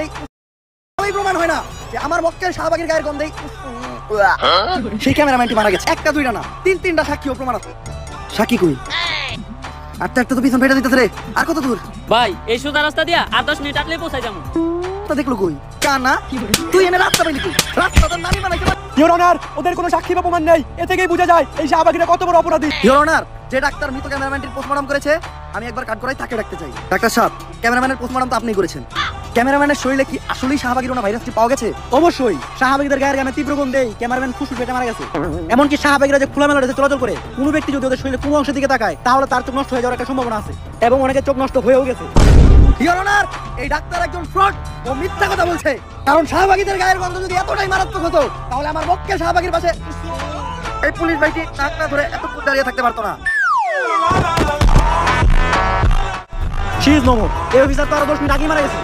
গন্ধে প্রমাণ হয় না যে আমার মক্কেল শাহবাগের গায়ের গন্ধে সেই ক্যামেরাম্যানটি মারা গেছে। একটা দুইটা না, তিনটা সাক্ষী ও প্রমাণ আছে। সাক্ষী কই? আটটা তো পিছন ফেটে দিতেছে রে। আর কত দূর ভাই? এই সোজা রাস্তা দিয়া আর 10 মিনিট আটলে পৌঁছাই যাবো। তা দেখলো কই? কানা তুই এনে রাস্তা পাইলি কই? রাস্তা তোর নামই বানাইতে পার। ইওর অনার, ওদের কোনো সাক্ষী বা প্রমাণ নেই। এ থেকেই বোঝা যায় এই শাহবাগীরা কত বড় অপরাধী। ইওর অনার, যে ডাক্তার মৃত ক্যামেরাম্যানটির পোস্টমর্টম করেছে আমি একবার কাট করাই তাকে ডাকতে চাই। ডাক্তার সাহেব, ক্যামেরাম্যানের পোস্টমর্টম তো আপনিই করেছেন। ক্যামেরাম্যানের শরীরে কি আসলেই শাহবাগীর ভাইরাসটি পাওয়া গেছে? অবশ্যই শাহবাগীদের গায়ের গামে তীব্র গন্ধেই ক্যামেরাম্যান ফুসফুস ফেটে মারা গেছে। এমনকি শাহবাগীরা যে খোলামেলা রয়েছে চলাচল করে, কোনো ব্যক্তি যদি ওদের শরীরে কোনো অংশের দিকে তাকায় তাহলে তার চোখ নষ্ট হয়ে যাওয়ার একটা সম্ভাবনা আছে, এবং অনেকের চোখ নষ্ট হয়েও গেছে। ইওর অনার, এই ডাক্তার একজন ফ্রড ও মিথ্যা কথা বলছে। কারণ শাহবাগীদের গায়ের গন্ধ যদি এতটাই মারাত্মক হতো তাহলে আমার মক্কেল শাহবাগীর পাশে এই পুলিশ ভাইটি নাক না ধরে এতক্ষণ দাঁড়িয়ে থাকতে পারতো না। She is no more. এই অফিসার তো আরো 10 মিনিট আগেই মারা গেছে।